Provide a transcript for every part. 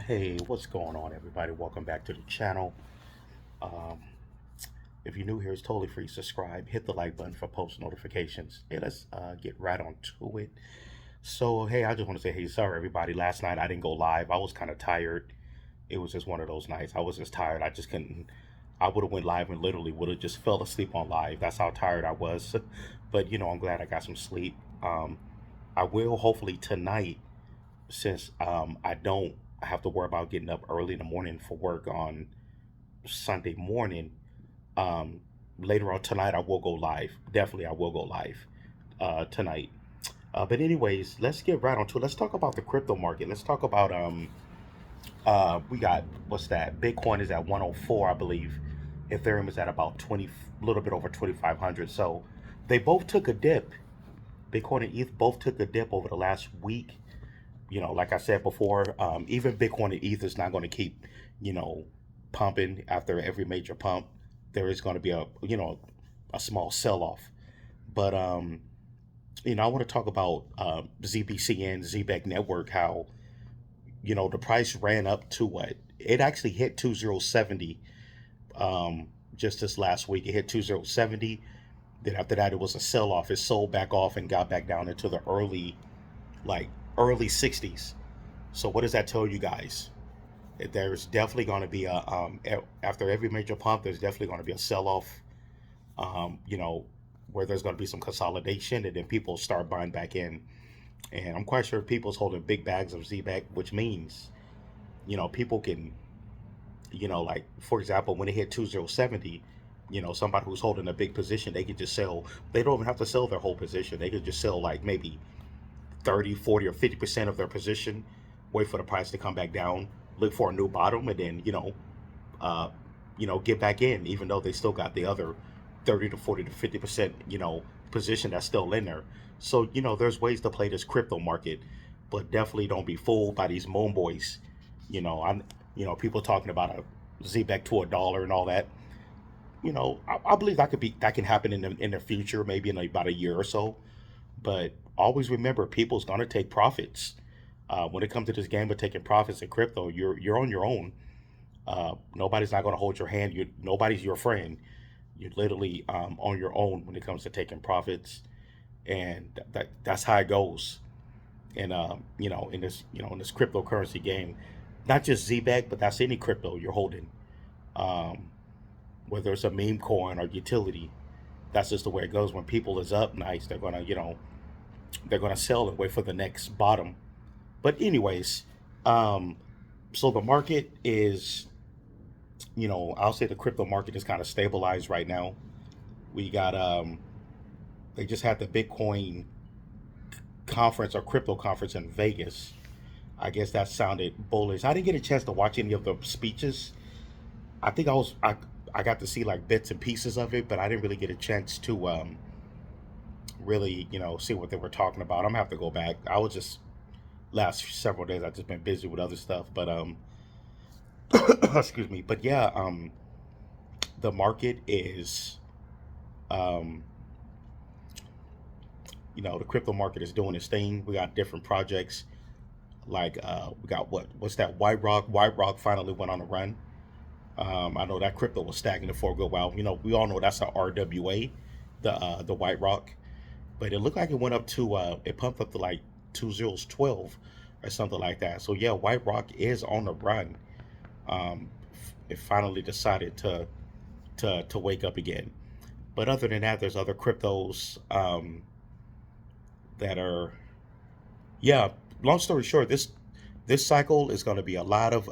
Hey, what's going on, everybody? Welcome back to the channel. Um, if you're new here, it's totally free. Subscribe, hit the like button for post notifications. Hey, let's get right on to it. So, hey, I just want to say, hey, sorry, everybody. Last night I didn't go live. I was kind of tired. It was just one of those nights. I was just tired. I just couldn't. I would have went live and literally would have just fell asleep on live. That's how tired I was. But I'm glad I got some sleep. I will hopefully tonight since I don't have to worry about getting up early in the morning for work on Sunday morning. Um, Later on tonight, I will go live. Definitely, I will go live tonight. But anyways, let's get right on to it. Let's talk about the crypto market. Let's talk about we got what's that? Bitcoin is at 104, I believe. Ethereum is at about 20, a little bit over 2,500. So they both took a dip. Bitcoin and ETH both took a dip over the last week. Like I said before, even Bitcoin and ETH is not going to keep, you know, pumping after every major pump. There is going to be a small sell off. But, I want to talk about ZBCN, ZBEC network, how, the price ran up to what? It actually hit 2070 just this last week. It hit 2070. Then after that, it was a sell off. It sold back off and got back down into the like, early 60s. So what does that tell you guys? There's definitely going to be after every major pump, there's definitely going to be a sell off. Um, you know, where there's going to be some consolidation, and then people start buying back in. And I'm quite sure people's holding big bags of ZBAC, which means people can like for example, when it hit 2070. Somebody who's holding a big position, they could just sell. They don't even have to sell their whole position. They could just sell like maybe 30, 40, or 50% of their position, wait for the price to come back down, look for a new bottom, and then uh, get back in, even though they still got the other 30 to 40 to 50%, position that's still in there. So there's ways to play this crypto market, but definitely don't be fooled by these moon boys. I'm people talking about a ZBEC to $1 and all that. I believe that can happen in the future, maybe in about a year or so. But always remember, people's gonna take profits. When it comes to this game of taking profits in crypto, you're on your own. Nobody's not gonna hold your hand. Nobody's your friend. You're literally on your own when it comes to taking profits, and that's how it goes. And in this cryptocurrency game, not just ZBAC, but that's any crypto you're holding. Um, Whether it's a meme coin or utility, that's just the way it goes. When people is up nice, they're gonna sell and wait for the next bottom. But anyways, um, so the market is, I'll say the crypto market is kind of stabilized right now. We got they just had the Bitcoin conference or crypto conference in Vegas. I guess that sounded bullish. I didn't get a chance to watch any of the speeches. I think I got to see like bits and pieces of it, but I didn't really get a chance to really see what they were talking about. I'm gonna have to go back. I was just last several days I've just been busy with other stuff, but excuse me. But yeah, the market is um, the crypto market is doing its thing. We got different projects like we got what's that Whiterock? Whiterock finally went on a run. I know that crypto was stagnant for a good while. We all know that's a RWA, the Whiterock, but it looked like it went up to it pumped up to like 2012 or something like that. So yeah, Whiterock is on the run. Um, it finally decided to wake up again. But other than that, there's other cryptos that are yeah. Long story short, this cycle is going to be a lot of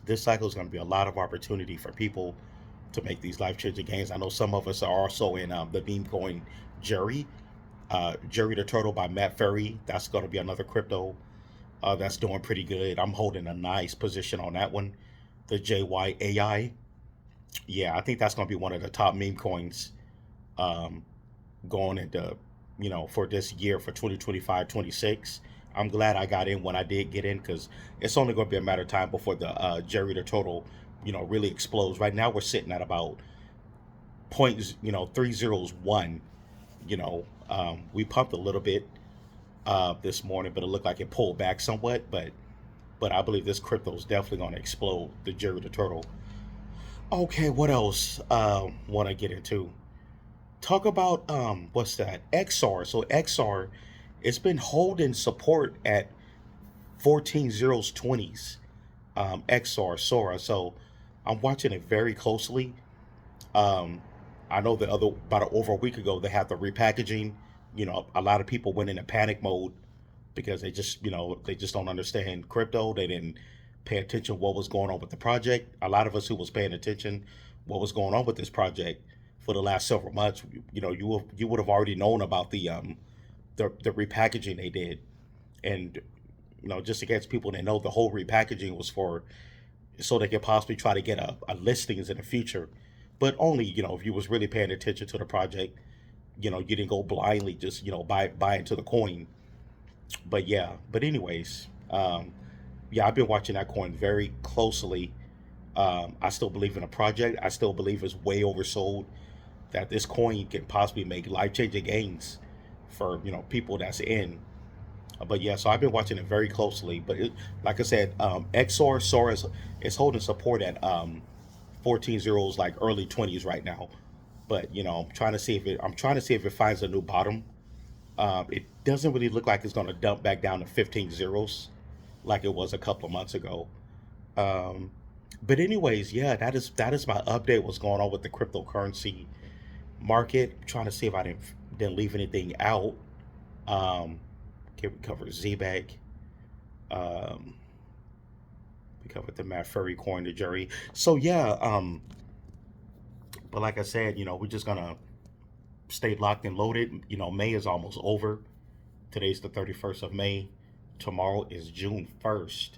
this cycle is going to be a lot of opportunity for people to make these life changing gains. I know some of us are also in the meme coin Jerry, Jerry the Turtle by Matt Ferry. That's going to be another crypto that's doing pretty good. I'm holding a nice position on that one. The JYAI. Yeah, I think that's going to be one of the top meme coins um, going into, for this year for 2025, 26. I'm glad I got in when I did get in because it's only going to be a matter of time before the Jerry the Total, really explodes. Right now we're sitting at about point, 301. We pumped a little bit this morning, but it looked like it pulled back somewhat. But but I believe this crypto is definitely going to explode. The Jerry the Turtle. Okay, what else want to get into? Talk about what's that? XR. So XR, it's been holding support at 14 zeros 20s. XR Sora. So I'm watching it very closely. Um, I know the other about over a week ago they had the repackaging. You know, a lot of people went into panic mode because they just don't understand crypto. They didn't pay attention what was going on with the project. A lot of us who was paying attention what was going on with this project for the last several months, you would have already known about the repackaging they did, and just against people that know the whole repackaging was for so they could possibly try to get a listings in the future, but only if you was really paying attention to the project, you didn't go blindly just buy into the coin. But yeah, but anyways, yeah, I've been watching that coin very closely. I still believe in a project. I still believe it's way oversold. That this coin can possibly make life changing gains for people that's in. But yeah, so I've been watching it very closely. But like I said, XR Sora is holding support at 14 zeros, like early 20s right now. But I'm trying to see if it finds a new bottom. It doesn't really look like it's going to dump back down to 15 zeros like it was a couple of months ago. Um, but anyways, yeah, that is my update. What's going on with the cryptocurrency market? Trying to see if I didn't leave anything out. Um, okay, we covered ZBAC. Um, we covered the Matt Furry coin, the jury. So yeah, but like I said, we're just gonna stay locked and loaded. May is almost over. Today's the 31st of May. Tomorrow is June 1st.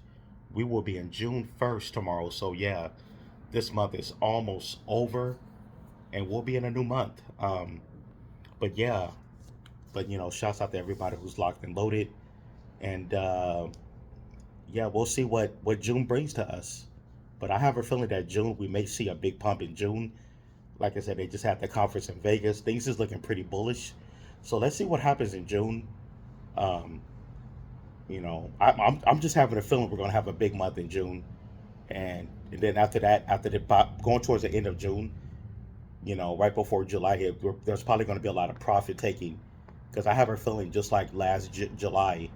We will be in June 1st tomorrow. So yeah, this month is almost over, and we'll be in a new month. But yeah, but shouts out to everybody who's locked and loaded, and yeah, we'll see what June brings to us. But I have a feeling that June we may see a big pump in June. Like I said, they just had the conference in Vegas. Things is looking pretty bullish. So let's see what happens in June. Um, I'm just having a feeling we're gonna have a big month in June, and then after that, going towards the end of June, right before July hit, there's probably going to be a lot of profit taking, because I have a feeling just like last July,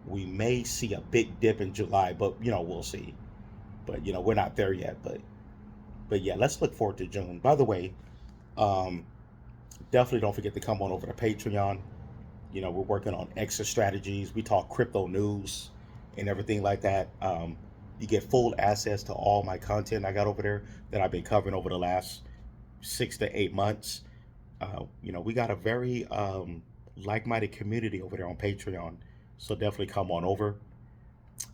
we may see a big dip in July, but we'll see. But we're not there yet. But yeah, let's look forward to June. By the way, um, definitely don't forget to come on over to Patreon. We're working on extra strategies. We talk crypto news and everything like that. You get full access to all my content I got over there that I've been covering over the last 6 to 8 months. We got a very like-minded community over there on Patreon, so definitely come on over.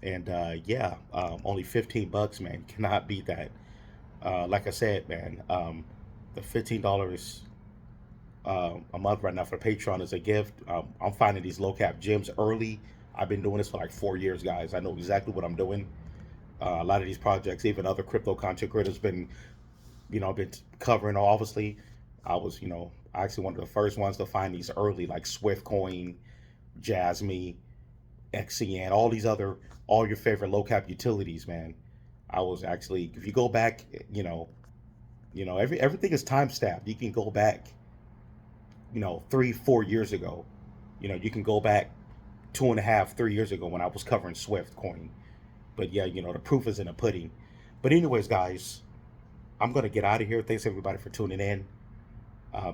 And yeah, only $15, man, cannot beat that. Like I said, man, the $15 a month right now for Patreon is a gift. I'm finding these low cap gems early. I've been doing this for like 4 years, guys. I know exactly what I'm doing. A lot of these projects, even other crypto content creators, been covering. Obviously, I was actually one of the first ones to find these early, like Swift Coin, Jasmy, XCN, all your favorite low cap utilities, man. I was actually, if you go back, everything is time stamped. You can go back 3 4 years ago. You can go back 2.5 3 years ago when I was covering Swift Coin. But yeah, the proof is in the pudding. But anyways, guys, I'm gonna get out of here. Thanks everybody for tuning in.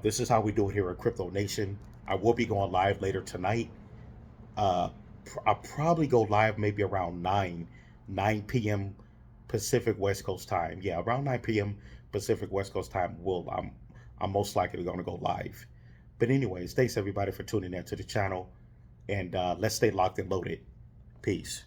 This is how we do it here at Crypto Nation. I will be going live later tonight. uh I'll probably go live maybe around 9 p.m. Pacific West Coast time. Yeah, around 9 p.m. Pacific West Coast time. I'm most likely going to go live. But anyways, thanks everybody for tuning in to the channel, and let's stay locked and loaded. Peace.